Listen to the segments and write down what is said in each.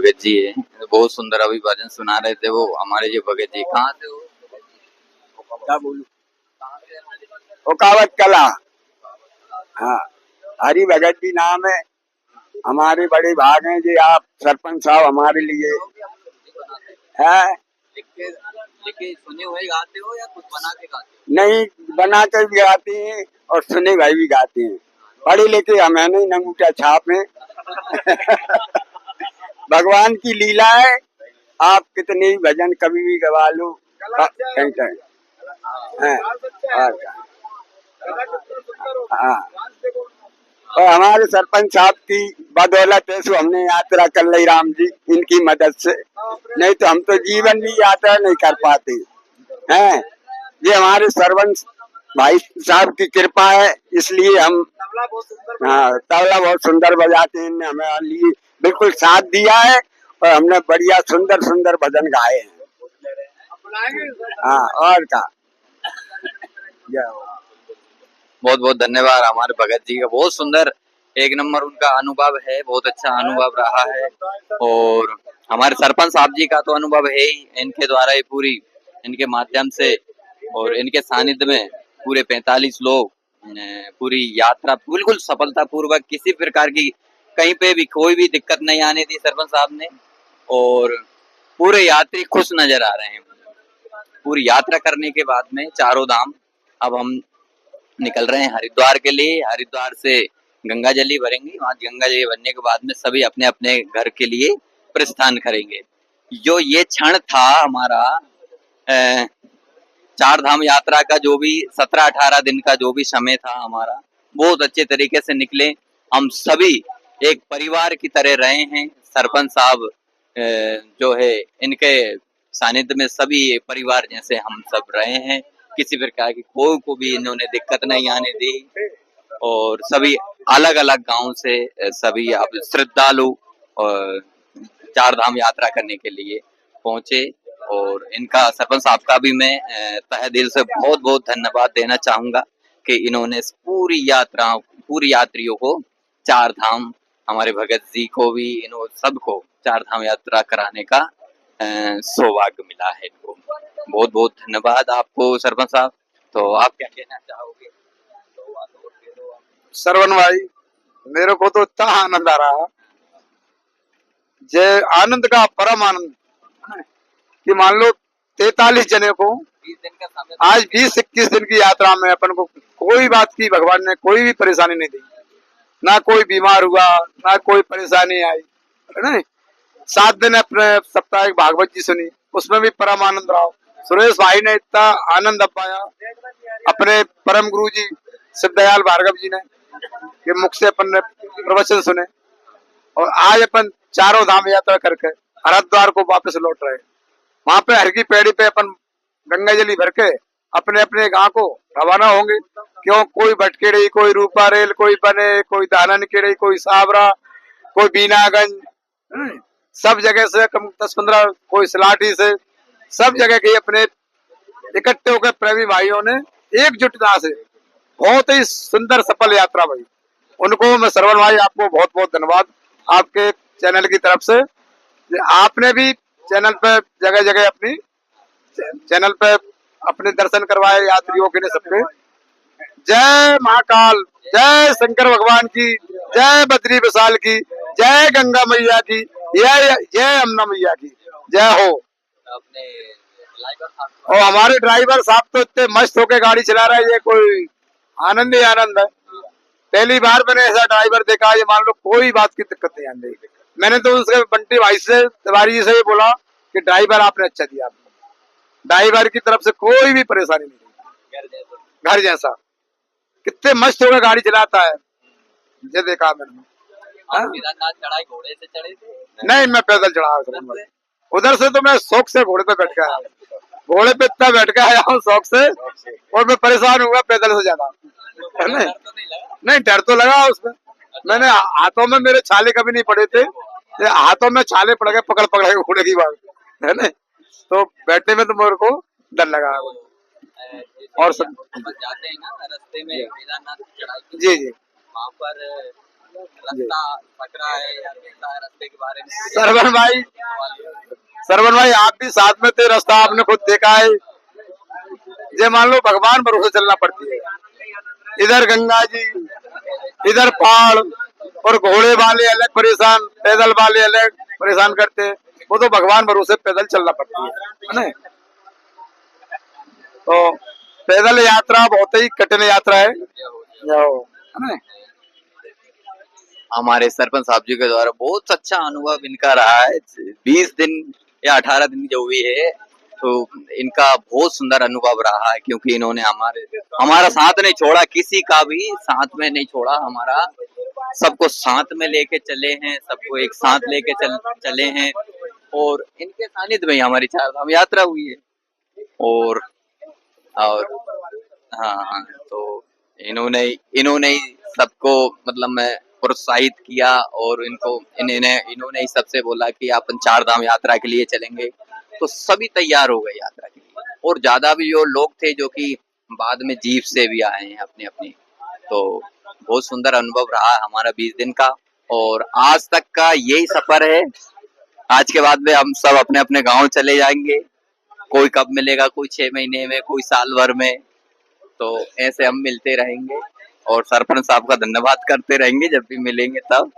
भगत जी है, बहुत सुंदर अभी भजन सुना रहे थे वो हमारे जो भगत जी। कहाँ से हो? क्या बोलूं, ओकावत कला। हाँ, हरि भगत जी नाम है, हमारे बड़े भाग हैं जी। आप सरपंच साहब हमारे लिए है। लिख के सुने हुए गाते हो या कुछ बना के गाते हो? नहीं, बना कर भी गाते हैं और सुने भाई भी गाते हैं। पढ़े लिखे हमें नहीं, अंगूठा छाप है। भगवान की लीला है, आप कितने भी भजन कभी भी गवा लो, कहीं कहीं। हाँ, और क्या। हाँ, और हमारे सरपंच साहब की बदौलत है सो हमने यात्रा कर ली राम जी, इनकी मदद से। नहीं तो हम तो जीवन भी यात्रा नहीं कर पाते हैं। ये हमारे सरपंच भाई साहब की कृपा है, इसलिए हम। हाँ, तबला बहुत सुंदर बजाते हैं, इनने हमें लिए बिल्कुल साथ दिया है और हमने बढ़िया सुंदर सुंदर भजन गाए हैं। हाँ, और क्या। बहुत बहुत धन्यवाद हमारे भगत जी का, बहुत सुंदर एक नंबर उनका अनुभव है, बहुत अच्छा अनुभव रहा है। और हमारे सरपंच साहब जी का तो अनुभव है ही, इनके द्वारा ही पूरी, इनके माध्यम से और इनके सानिध्य में पूरे 45 लोग पूरी यात्रा बिल्कुल सफलता पूर्वक, किसी प्रकार की कहीं पे भी कोई भी दिक्कत नहीं आने दी सरपंच साहब ने। और पूरे यात्री खुश नजर आ रहे हैं। पूरी यात्रा करने के बाद में चारों धाम अब हम निकल रहे हैं हरिद्वार के लिए। हरिद्वार से गंगा जली भरेंगे, वहां गंगा जली भरने के बाद में सभी अपने अपने घर के लिए प्रस्थान करेंगे। जो ये क्षण था हमारा चार धाम यात्रा का, जो भी 17-18 दिन का जो भी समय था हमारा, बहुत अच्छे तरीके से निकले। हम सभी एक परिवार की तरह रहे हैं। सरपंच साहब जो है, इनके सानिध्य में सभी परिवार जैसे हम सब रहे हैं। किसी प्रकार की कोई को भी इन्होंने दिक्कत नहीं आने दी। और सभी अलग अलग गांव से सभी अब श्रद्धालु और चार धाम यात्रा करने के लिए पहुंचे। और इनका, सरपंच साहब का भी मैं तहे दिल से बहुत बहुत धन्यवाद देना चाहूंगा कि इन्होंने इस पूरी यात्रियों को चार धाम, हमारे भगत जी को भी, इन्हों सबको चार धाम यात्रा कराने का सौभाग्य मिला है इनको। बहुत बहुत धन्यवाद आपको सरपंच साहब। तो आप क्या कहना चाहोगे? श्रवण भाई, मेरे को तो इतना आनंद आ रहा, जय आनंद का परम आनंद कि मान लो 43 जने को 20 दिन का समय, आज 20-21 दिन की यात्रा में अपन को कोई बात की भगवान ने कोई भी परेशानी नहीं दी। ना कोई बीमार हुआ, ना कोई परेशानी आई, है ना। 7 दिन अपने साप्ताहिक भागवत जी सुनी, उसमें भी परम आनंद रहा। सुरेश भाई ने इतना आनंद पाया अपने परम गुरु जी सिद्धदयाल भार्गव जी ने, के मुख से अपन ने प्रवचन सुने। और आज अपन चारों धाम यात्रा करके हरिद्वार को वापस लौट रहे। वहां पे हर की पेड़ी पे अपन गंगा जली भर के अपने अपने गांव को रवाना होंगे। क्यों, कोई भटकेड़ी, कोई रूपा रेल, कोई बने, कोई दानन केड़ी, कोई सावरा, कोई बीनागंज, सब जगह से कम 10-15, कोई सलाठी से, सब जगह के अपने इकट्ठे होकर प्रेमी भाइयों ने एकजुटता से बहुत ही सुंदर सफल यात्रा भाई। उनको मैं श्रवण भाई, आपको बहुत बहुत धन्यवाद आपके चैनल की तरफ से। आपने भी चैनल पे जगह जगह अपनी चैनल पे अपने दर्शन करवाए यात्रियों के लिए सबके। जय महाकाल, जय शंकर भगवान की, जय बद्री विशाल की, जय गंगा मैया की, जय जय यमुना मैया की, जय हो। अपने ड्राइवर साहब, और हमारे ड्राइवर साहब तो इतने मस्त होके गाड़ी चला रहे हैं, ये कोई आनंद ही आनंद है। पहली बार मैंने ऐसा ड्राइवर देखा, ये मान लो कोई बात की दिक्कत नहीं आने दी। मैंने तो उसके बंटी भाई से, तिवारी जी से ही बोला कि ड्राइवर आपने अच्छा दिया। ड्राइवर की तरफ से कोई भी परेशानी नहीं, घर जैसा। कितने मस्त होकर गाड़ी चलाता है, ये देखा मैंने। आप केदारनाथ चढ़ाई घोड़े से चढ़े थे? नहीं, मैं पैदल चढ़ा उधर से। तो मैं शौक से घोड़े पे बैठ के आया, घोड़े पे इतना बैठ के आया हूँ शौक से, और मैं परेशान हुआ पैदल से ज्यादा। नहीं, डर तो लगा उसमें। मैंने हाथों में मेरे छाले कभी नहीं पड़े थे, ये हाथों में छाले पड़ गए पकड़ पकड़ के घोड़े की बात, है ना। तो बैठने में तो मेरे को डर लगा। और सब जाते हैं ना रास्ते में केदारनाथ की चढ़ाई, जी जी, वहाँ पर रास्ता सकरा है या कैसा है, रास्ते के बारे में सरवन भाई आप भी साथ में थे, रास्ता आपने खुद देखा है। ये मान लो भगवान भरोसे चलना पड़ती है। इधर गंगा जी, इधर पहाड़, और घोड़े वाले अलग परेशान, पैदल वाले अलग परेशान करते हैं। वो तो भगवान भरोसे पैदल चलना पड़ती है ना। तो पैदल यात्रा बहुत ही कठिन यात्रा है ना। हमारे सरपंच साहब जी के द्वारा बहुत अच्छा अनुभव इनका रहा है। 20 दिन या 18 दिन जो भी है, तो इनका बहुत सुंदर अनुभव रहा है, क्योंकि इन्होंने हमारा साथ नहीं छोड़ा, किसी का भी साथ में नहीं छोड़ा हमारा। सबको साथ में लेके चले हैं, सबको एक साथ लेके चले हैं, और इनके सानिध्य में ही हमारी चार धाम यात्रा हुई है। और हाँ, तो इन्होंने इन्होंने ही सबको मतलब मैं प्रोत्साहित किया, और इन्होंने ही सबसे बोला कि अपन चार धाम यात्रा के लिए चलेंगे, तो सभी तैयार हो गए यात्रा के लिए। और ज्यादा भी जो लोग थे जो कि बाद में जीप से भी आए हैं अपनी अपनी, तो बहुत सुंदर अनुभव रहा हमारा 20 दिन का। और आज तक का यही सफर है। आज के बाद में हम सब अपने अपने गांव चले जाएंगे। कोई कब मिलेगा, कोई 6 महीने में, कोई साल भर में, तो ऐसे हम मिलते रहेंगे और सरपंच साहब का धन्यवाद करते रहेंगे जब भी मिलेंगे तब।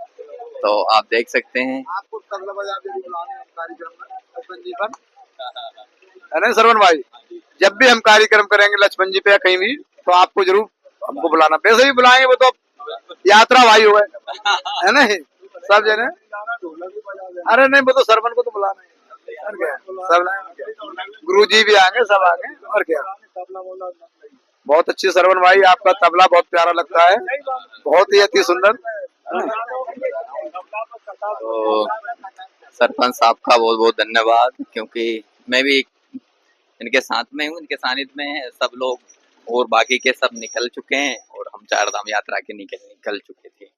तो आप देख सकते हैं आपको तबला बजा के भी बुलाना है कार्यक्रम में लक्ष्मण जी पर, है ना सरवन भाई। जब भी हम कार्यक्रम करेंगे लक्ष्मण जी पे या कहीं भी, तो आपको जरूर हमको बुलाना। वैसे भी बुलाएंगे, वो तो यात्रा भाई हो गए, है ना सब जने। अरे नहीं, वो तो सरवन को तो बुलाना है, और क्या सब गुरु जी भी आएंगे, सब आएंगे, और क्या। बहुत अच्छी सरवन भाई, आपका तबला बहुत प्यारा लगता है, बहुत ही अति सुंदर। तो सरपंच साहब का बहुत बहुत धन्यवाद, क्योंकि मैं भी इनके साथ में हूँ, इनके सानिध्य में है सब लोग, और बाकी के सब निकल चुके हैं, और हम चार धाम यात्रा के निकल चुके थे।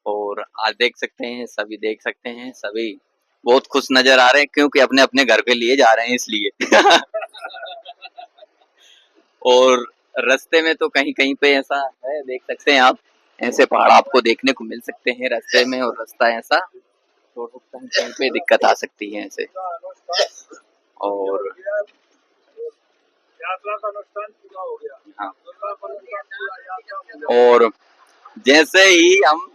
और आज देख सकते हैं, सभी देख सकते हैं, सभी बहुत खुश नजर आ रहे हैं, क्योंकि अपने अपने घर के लिए जा रहे हैं इसलिए। और रास्ते में तो कहीं कहीं पे ऐसा है, देख सकते हैं आप, ऐसे पहाड़ आपको देखने को मिल सकते हैं रास्ते में, और रास्ता ऐसा तो कहीं कहीं पे दिक्कत आ सकती है ऐसे। और हाँ, और जैसे ही हम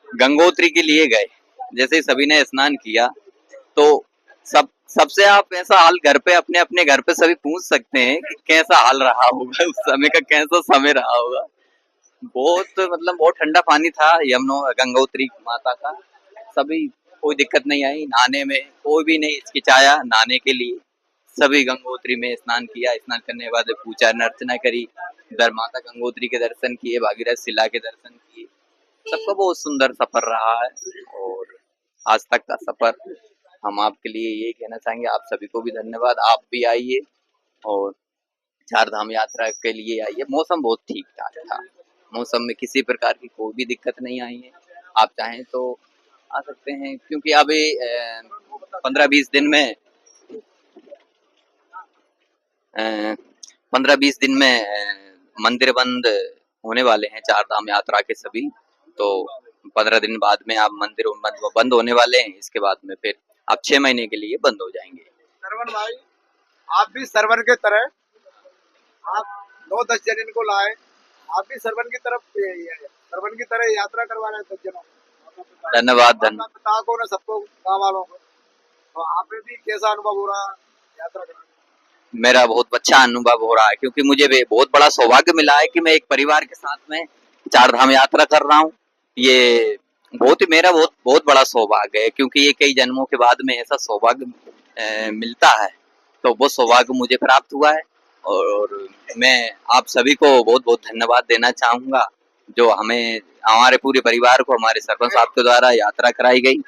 गंगोत्री के लिए गए, जैसे ही सभी ने स्नान किया, तो सबसे आप ऐसा हाल घर पे अपने अपने घर पे सभी पूछ सकते हैं कि कैसा हाल रहा होगा उस समय का, कैसा समय रहा होगा। बहुत मतलब बहुत ठंडा पानी था यमुना गंगोत्री माता का। सभी कोई दिक्कत नहीं आई नहाने में, कोई भी नहीं हिचकिचाया नहाने के लिए। सभी गंगोत्री में स्नान किया, स्नान करने के बाद पूजा अर्चना करी, इधर माता गंगोत्री के दर्शन किए, भागीरथ शिला के दर्शन किए। सबका बहुत सुंदर सफर रहा है, और आज तक का सफर हम आपके लिए यही कहना चाहेंगे। आप सभी को भी धन्यवाद। आप भी आइए और चार धाम यात्रा के लिए आइए। मौसम बहुत ठीक ठाक था, मौसम में किसी प्रकार की कोई भी दिक्कत नहीं आई है। आप चाहें तो आ सकते हैं, क्योंकि अभी 15-20 दिन में 15-20 दिन में मंदिर बंद होने वाले हैं चार धाम यात्रा के सभी। तो 15 दिन बाद में आप मंदिर बंद होने वाले हैं, इसके बाद में फिर आप 6 महीने के लिए बंद हो जाएंगे। सरवन भाई, आप भी सरवन के तरह, आप 9-10 जन इनको लाए, आप भी सरवन की तरफ सरवन की तरह यात्रा करवा रहे हैं 10 जनों को। धन्यवाद पिता को ना सबको, गाँव वालों को। तो आप में भी कैसा अनुभव हो रहा है यात्रा करने? मेरा बहुत अच्छा अनुभव हो रहा है, क्योंकि मुझे बहुत बड़ा सौभाग्य मिला है कि मैं एक परिवार के साथ में चार धाम यात्रा कर रहा हूँ। ये मेरा बहुत बड़ा सौभाग्य है, क्योंकि ये कई जन्मों के बाद में ऐसा सौभाग्य मिलता है, तो वो सौभाग्य मुझे प्राप्त हुआ है। और मैं आप सभी को बहुत बहुत धन्यवाद देना चाहूंगा, जो हमें हमारे पूरे परिवार को हमारे सरपंच साहब के द्वारा यात्रा कराई गई,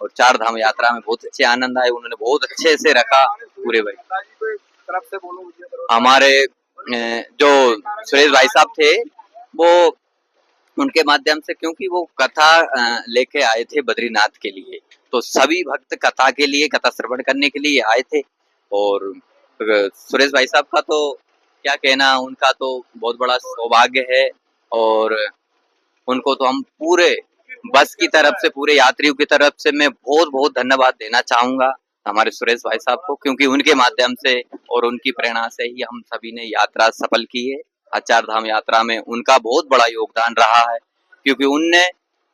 और चार धाम यात्रा में बहुत अच्छे आनंद आए। उन्होंने बहुत अच्छे से रखा पूरे भाई। तरफ से बोलो। हमारे जो सुरेश भाई साहब थे, वो उनके माध्यम से, क्योंकि वो कथा लेके आए थे बद्रीनाथ के लिए, तो सभी भक्त कथा के लिए, कथा श्रवण करने के लिए आए थे। और सुरेश भाई साहब का तो क्या कहना, उनका तो बहुत बड़ा सौभाग्य है, और उनको तो हम पूरे बस की तरफ से, पूरे यात्रियों की तरफ से मैं बहुत बहुत धन्यवाद देना चाहूंगा हमारे सुरेश भाई साहब को, क्योंकि उनके माध्यम से और उनकी प्रेरणा से ही हम सभी ने यात्रा सफल की है। चार धाम यात्रा में उनका बहुत बड़ा योगदान रहा है, क्योंकि उनने,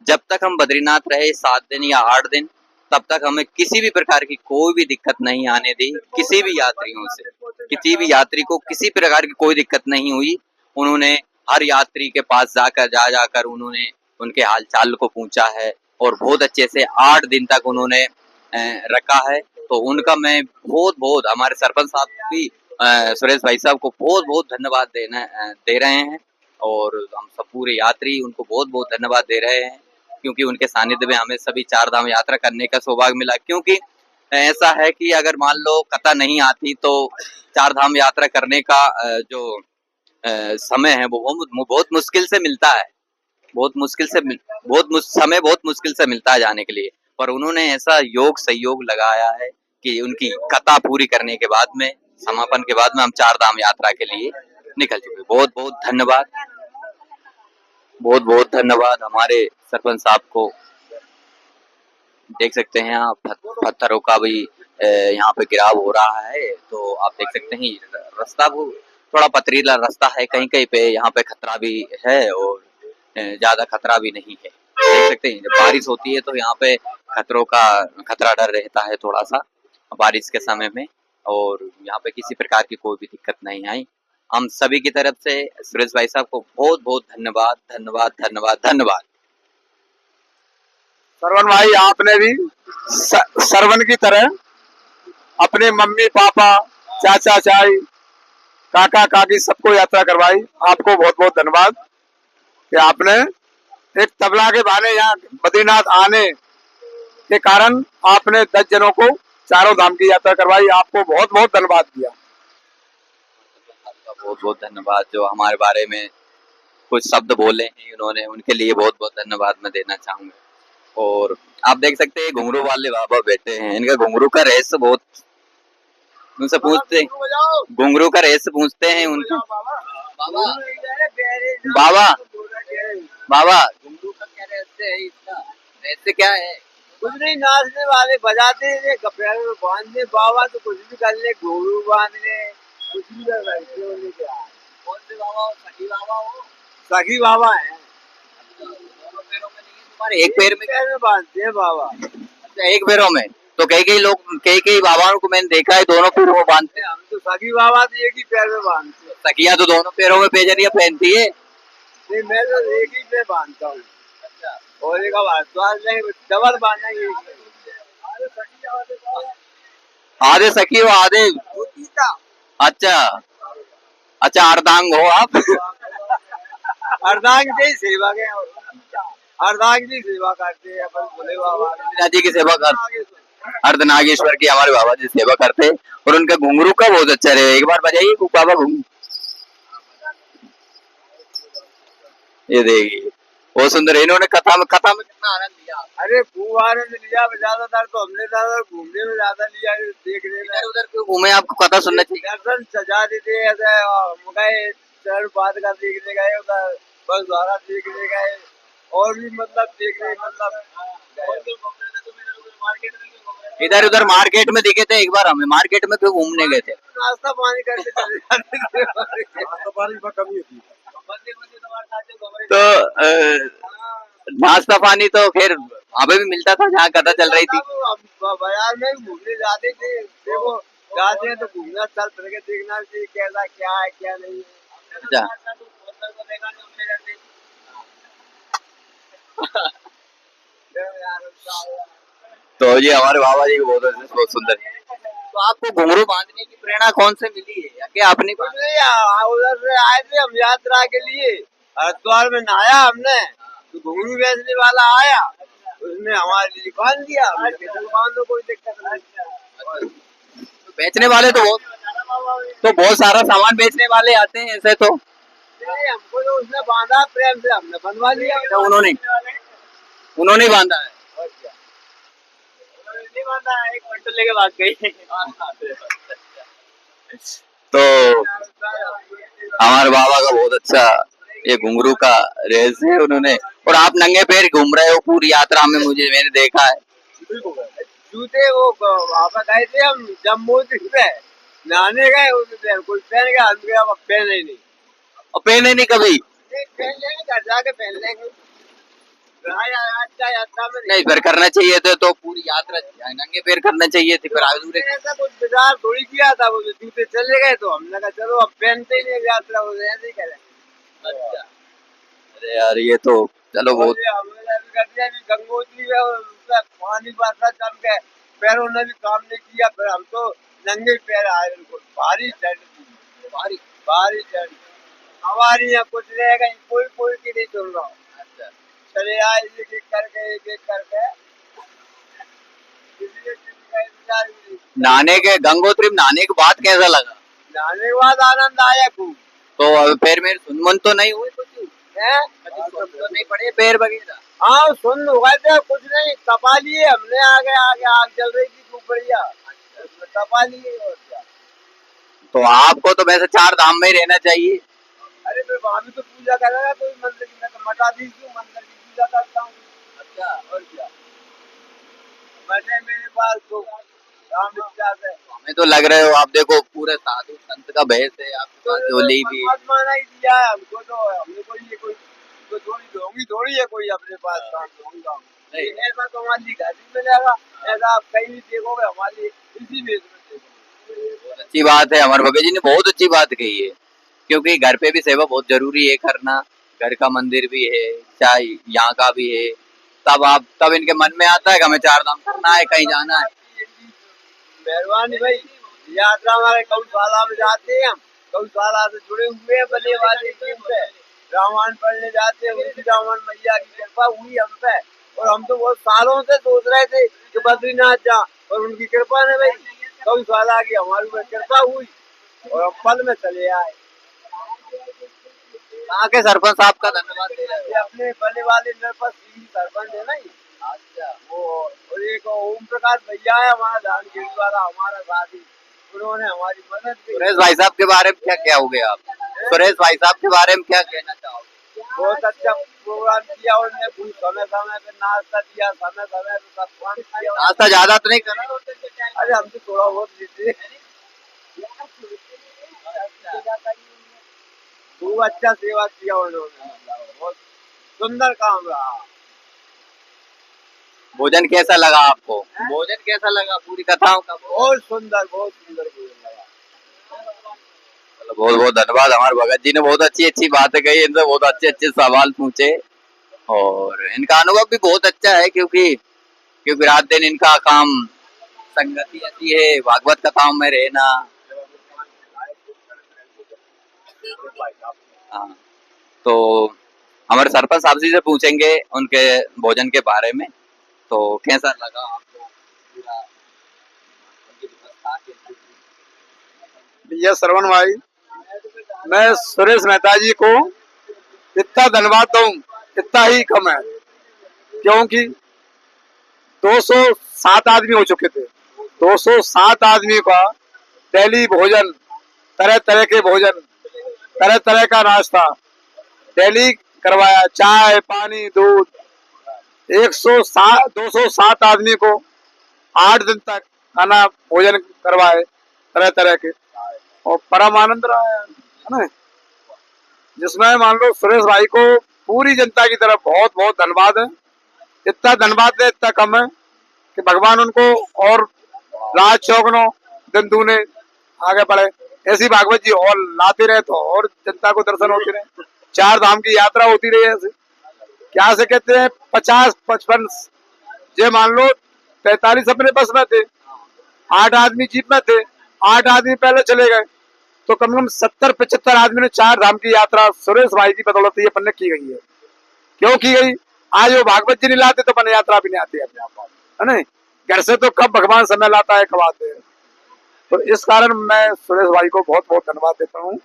जब तक हम बद्रीनाथ रहे 7 दिन या 8 दिन, तब तक हमें किसी भी प्रकार की कोई भी दिक्कत नहीं आने दी। किसी भी यात्रियों से, किसी भी यात्री को किसी प्रकार की कोई दिक्कत नहीं हुई। उन्होंने हर यात्री के पास जाकर उन्होंने उनके हालचाल को पूछा है और बहुत अच्छे से 8 दिन तक उन्होंने रखा है। तो उनका मैं बहुत बहुत, हमारे सरपंच साहब भी सुरेश भाई साहब को बहुत बहुत धन्यवाद दे रहे हैं, और हम सब पूरे यात्री उनको बहुत बहुत धन्यवाद दे रहे हैं, क्योंकि उनके सानिध्य में हमें सभी चार धाम यात्रा करने का सौभाग्य मिला। क्योंकि ऐसा है कि अगर मान लो कथा नहीं आती तो चार धाम यात्रा करने का जो समय है वो बहुत मुश्किल से मिलता है, समय बहुत मुश्किल से मिलता है जाने के लिए। पर उन्होंने ऐसा योग सहयोग लगाया है कि उनकी कथा पूरी करने के बाद में, समापन के बाद में, हम चार धाम यात्रा के लिए निकल चुके। बहुत बहुत धन्यवाद, बहुत बहुत धन्यवाद हमारे सरपंच साहब को। देख सकते हैं आप पत्थरों का भी यहाँ पे गिराव हो रहा है, तो आप देख सकते हैं रास्ता वो थोड़ा पथरीला रास्ता है, कहीं कहीं पे यहाँ पे खतरा भी है और ज्यादा खतरा भी नहीं है। देख सकते हैं जब बारिश होती है तो यहाँ पे खतरा डर रहता है थोड़ा सा बारिश के समय में, और यहाँ पे किसी प्रकार की कोई भी दिक्कत नहीं आई। हम सभी की तरफ से सुरेश भाई साहब को बहुत बहुत धन्यवाद धन्यवाद धन्यवाद धन्यवाद। सरवन भाई, आपने भी सरवन की तरह अपने मम्मी पापा, चाचा चाची, काका काकी सबको यात्रा करवाई। आपको बहुत बहुत धन्यवाद कि आपने एक तबला के बहाने यहाँ बद्रीनाथ आने के कारण आपने 10 जनों को चारों धाम की यात्रा करवाई। आपको बहुत बहुत धन्यवाद दिया। बहुत बहुत धन्यवाद, जो हमारे बारे में कुछ शब्द बोले हैं उन्होंने, उनके लिए बहुत बहुत धन्यवाद मैं देना चाहूंगा। और आप देख सकते हैं घुंघरू वाले बाबा बैठे हैं, इनका घुंघरू का रहस्य बहुत, उनसे पूछते, घुंघरू का रहस्य पूछते हैं उनसे। बाबा बाबा बाबा घुंघरू का क्या रहस्य है, इसका रहस्य क्या है? कुछ नहीं, नाचने वाले बजाते थे, कपड़े में बांधने, बाबा तो कुछ भी कर ले, घोड़ू बांधने, कुछ भी कर रहे। कौन से बाबा हो? सखी बाबा हो? सखी बाबा है। दोनों पैरों में नहीं है तुम्हारे, एक पैर में बांधते हैं बाबा। अच्छा, एक पैरों में। तो कई बाबाओं को मैंने देखा है दोनों पैरों में बांधते हैं। हम तो सखी बाबा तो एक ही पैर में बांधते हैं। सखिया तो दोनों पैरों में पेजरिया पहनती है। नहीं, मैं तो एक ही पे बांधता हूँ। अच्छा, और एक डबल बांधना ही एक में। आधे सखी हो आधे। अच्छा अच्छा, अर्धांग हो आप। अर्धांग जी सेवा के, अर्धांग जी सेवा करते हैं अपन भोले बाबा जी की सेवा कर, अर्धनागेश्वर की हमारे बाबा जी सेवा करते हैं, और उनका घुंघरू का बहुत अच्छा रहे। एक बार बजाइए बाबा घुंघरू, ये देखिए बहुत सुंदर है। इन्होंने कथा में कितना आनंद लिया। अरे खूब आनंद लिया, ज्यादातर तो हमने ज्यादा घूमने में ज्यादा लिया, देखने में। इधर उधर क्यों घूमे, आपको कथा सुनना चाहिए। दर्शन सजा देते ऐसे, गए चरण पाद का देखने गए, उधर बस द्वारा देखने गए, और भी मतलब देखने, मतलब इधर उधर मार्केट में दिखे थे। एक बार हमें मार्केट में क्यों घूमने गए थे? नाश्ता पानी करके चले जाते थे। नाश्ता पानी की कमी थी। तो नाश्ता पानी तो खैर अभी भी मिलता था जहाँ कथा चल रही थी। बाजार में घूमने जाते थे, देखो जाते हैं तो घूमना चल करके देखना चाहिए कैसा क्या है क्या नहीं है। अच्छा तो ये हमारे बाबा जी को बहुत सुंदर। तो आपको घुंघरू बांधने की प्रेरणा कौन से मिली है, या क्या आपने? उधर से आए थे हम यात्रा के लिए, हरिद्वार में नहाया हमने, तो घुंघरू बेचने वाला आया, उसने हमारे लिए बांध दिया। बांधो, कोई दिक्कत नहीं। तो बेचने वाले तो बहुत सारा सामान बेचने वाले आते हैं ऐसे तो। हमको तो उसने बांधा प्रेम से, हमने बनवा लिया। तो उन्होंने बांधा है। नहीं बांधा, एक घंटे लेके भाग गई। तो हमारे बाबा का बहुत अच्छा ये घुंघरू का रेस है उन्होंने, और आप नंगे पैर घूम रहे हो पूरी यात्रा में, मैंने देखा है। जूते वो वहाँ पर गए थे हम जम्मू से नहाने गए, उसमें कोई पहन गया, हम गया पहने ही नहीं। और पहने नहीं कभी? पहन लेंगे, घर जाके पहन लेंगे। अच्छा यात्रा में नहीं, फिर करना चाहिए था तो पूरी यात्रा नंगे पैर करना चाहिए थी, फिर अधूरे। ऐसा कुछ विचार थोड़ी किया था, वो जूते चले गए तो हमने कहा चलो अब पहनते ही नहीं यात्रा, हो ऐसे ही करें। अच्छा, अरे यार ये तो चलो बहुत। हमने अभी कर दिया, अभी गंगोत्री में और उसका पानी बरसा जम के पैरों ने भी काम नहीं किया, फिर हम तो नंगे पैर आए, बिल्कुल भारी ठंड थी, भारी भारी ठंड। हमारी यहाँ कुछ रहेगा, कोई कोई की नहीं सुन रहा हूँ। अच्छा, चले आए एक एक करके, एक एक करके। इसलिए किसी का इंतजार भी नहीं। नहाने के, गंगोत्री में नहाने के बाद कैसा लगा? नहाने के बाद आनंद आया खूब। तो अब पैर में सुनमन तो नहीं हुए कुछ? हैं? सुन तो नहीं पड़े पैर वगैरह? हाँ सुन हो गए थे, कुछ नहीं, तपा लिए हमने, आगे आगे आग जल रही थी खूब बढ़िया, उसमें तपा लिए और क्या। तो आपको तो वैसे चार धाम में ही रहना चाहिए। अरे फिर वहाँ भी तो पूजा करेगा कोई मंदिर की, मैं तो मठाधीश हूँ, मंदिर की पूजा करता हूँ। अच्छा, और क्या, मैंने मेरे पास तो राम विश्वास है। हमें तो लग रहे हो आप, देखो पूरे साधु संत का भेष है आपके पास, झोली भी। परमात्मा ने ही दिया है हमको, तो हमने कोई थोड़ी ढोंगी थोड़ी है कोई अपने पास काम ढूंढूंगा नहीं, ऐसा तो हमारी घर ही मिलेगा, ऐसा आप कहीं भी देखोगे हमारी इसी बेस में देखोगे। बहुत अच्छी बात है, हमारे भगत जी ने बहुत अच्छी बात कही है, क्योंकि घर पे भी सेवा बहुत जरूरी है करना, घर का मंदिर भी है, चाहे यहाँ का भी है, तब इनके मन में आता है कि हमें चार धाम करना है, कहीं जाना है। मेहरबानी भाई, यात्रा हमारे गौशाला में जाते हैं, हम गौशाला से जुड़े हुए हैं, बले वाले टीम से रामायण पढ़ने जाते हैं, उनकी रामायण मैया की कृपा हुई हम पे, और हम तो बहुत सालों से सोच रहे थे कि बद्रीनाथ जा, और उनकी कृपा ने भाई गौशाला की हमारी में कृपा हुई और हम पल में चले आए। वहाँ के सरपंच साहब का धन्यवाद दे रहे ये अपने बने वाले मेरे पास सरपंच है ना ये। अच्छा, वो और एक ओम प्रकाश भैया है हमारा धान खेती वाला, हमारा साथी, उन्होंने हमारी मदद की। सुरेश भाई साहब के बारे में क्या क्या हो गया आप? सुरेश भाई साहब के बारे में क्या कहना चाहोगे? बहुत अच्छा प्रोग्राम किया उन्होंने, समय समय पे नाश्ता दिया, समय समय पे सब काम किया। नाश्ता ज्यादा तो नहीं करा? अरे हम तो थोड़ा बहुत देते, खूब अच्छा सेवा किया उन्होंने, बहुत सुंदर काम रहा। भोजन कैसा लगा आपको? भोजन कैसा लगा पूरी कथाओं का? बहुत सुंदर भोजन लगा। चलो बहुत बहुत धन्यवाद, हमारे भगत जी ने बहुत अच्छी अच्छी बातें कही, इनसे बहुत अच्छे अच्छे सवाल पूछे, और इनका अनुभव भी बहुत अच्छा है, क्योंकि रात दिन इनका काम संगति ऐसी है, भागवत कथाओं में रहना। हाँ, तो हमारे सरपंच साहब जी से पूछेंगे उनके भोजन के बारे में, तो कैसा लगा आपको पूरा उनकी व्यवस्था कैसी थी? ये श्रवण भाई, मैं सुरेश मेहता जी को इतना धन्यवाद दूं, इतना ही कम है, क्योंकि 207 आदमी हो चुके थे, 207 आदमी का डेली भोजन, तरह तरह के भोजन, तरह तरह का नाश्ता डेली करवाया, चाय पानी दूध, 207 आदमी को 8 दिन तक खाना भोजन करवाए तरह तरह के, और परम आनंद रहा है ना, जिसमें मान लो सुरेश भाई को पूरी जनता की तरफ बहुत बहुत धन्यवाद है। इतना धन्यवाद है, इतना कम है कि भगवान उनको और रात चौगनों दिन दूने आगे बढ़े, ऐसी भागवत जी और लाते रहे, तो और जनता को दर्शन होते रहे, चार धाम की यात्रा होती रही ऐसे। क्या से कहते हैं 50-55, ये मान लो 43 अपने बस में थे, 8 आदमी जीप में थे, 8 आदमी पहले चले गए, तो कम से कम 70-75 आदमी ने चार धाम की यात्रा सुरेश भाई की बदौलत ये अपन ने की गई है। क्यों की गई? आज वो भागवत जी नहीं लाते तो अपन यात्रा भी नहीं आती अपने आप, है ना, घर से तो कब भगवान समय लाता है, कब आते हैं, तो इस कारण मैं सुरेश भाई को बहुत बहुत धन्यवाद देता हूँ।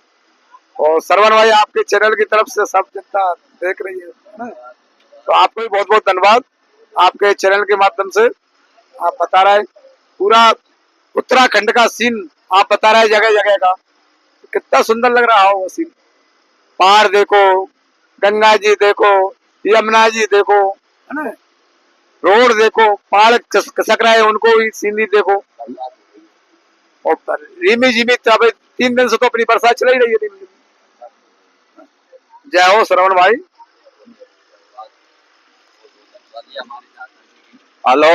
और श्रवण भाई, आपके चैनल की तरफ से सब जनता देख रही है ना, तो आपको भी बहुत बहुत धन्यवाद, आपके चैनल के माध्यम से आप बता रहे पूरा उत्तराखंड का सीन आप बता रहे जगह जगह का, कितना सुंदर लग रहा हो वो सीन, पहाड़ देखो, गंगा जी देखो, यमुना जी देखो, है ना, रोड देखो, पहाड़ खसक रहे हैं उनको भी सीधी देखो। और धीमी धीमी तो अभी 3 दिन से तो अपनी बरसात चल ही रही है धीमी धीमी। जय हो श्रवण भाई। हेलो,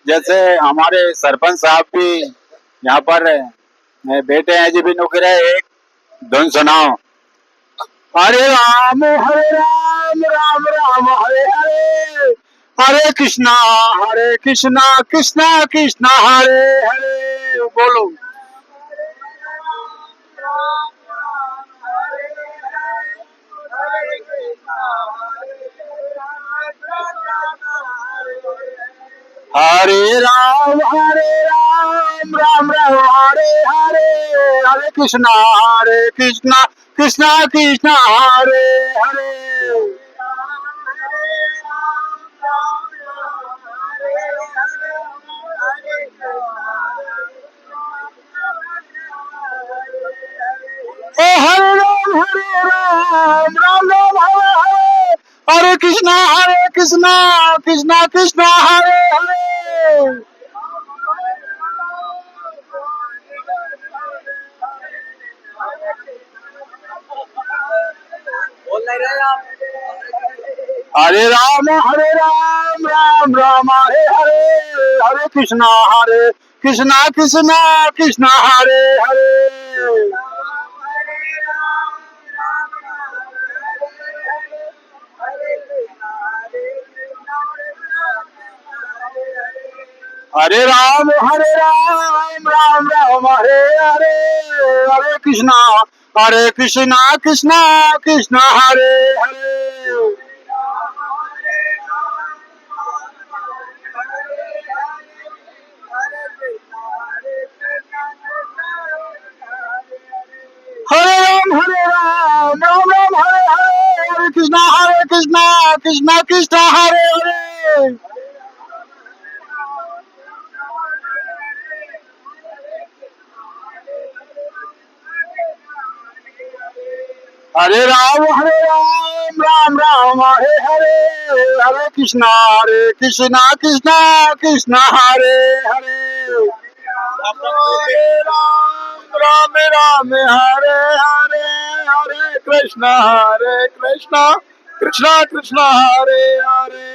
जैसे हमारे सरपंच साहब भी यहाँ पर बैठे हैं जी, भी नुकरे एक धुन सुनाओ। हरे राम राम राम हरे हरे, हरे कृष्णा कृष्णा कृष्णा हरे हरे। बोलो। हरे राम राम हरे हरे, हरे कृष्णा कृष्णा कृष्णा हरे हरे। ओ हरे राम राम हरे हरे, हरे कृष्णा कृष्णा हरे हरे। हरे राम राम हरे हरे, हरे कृष्णा कृष्णा हरे हरे। हरे राम राम हरे हरे, हरे कृष्णा कृष्णा हरे हरे। हरे राम हरे हरे, हरे कृष्णा हरे हरे। हरे राम राम हरे हरे, हरे कृष्णा कृष्णा हरे हरे। हरे राम हरे हरे, हरे कृष्णा कृष्णा हरे हरे।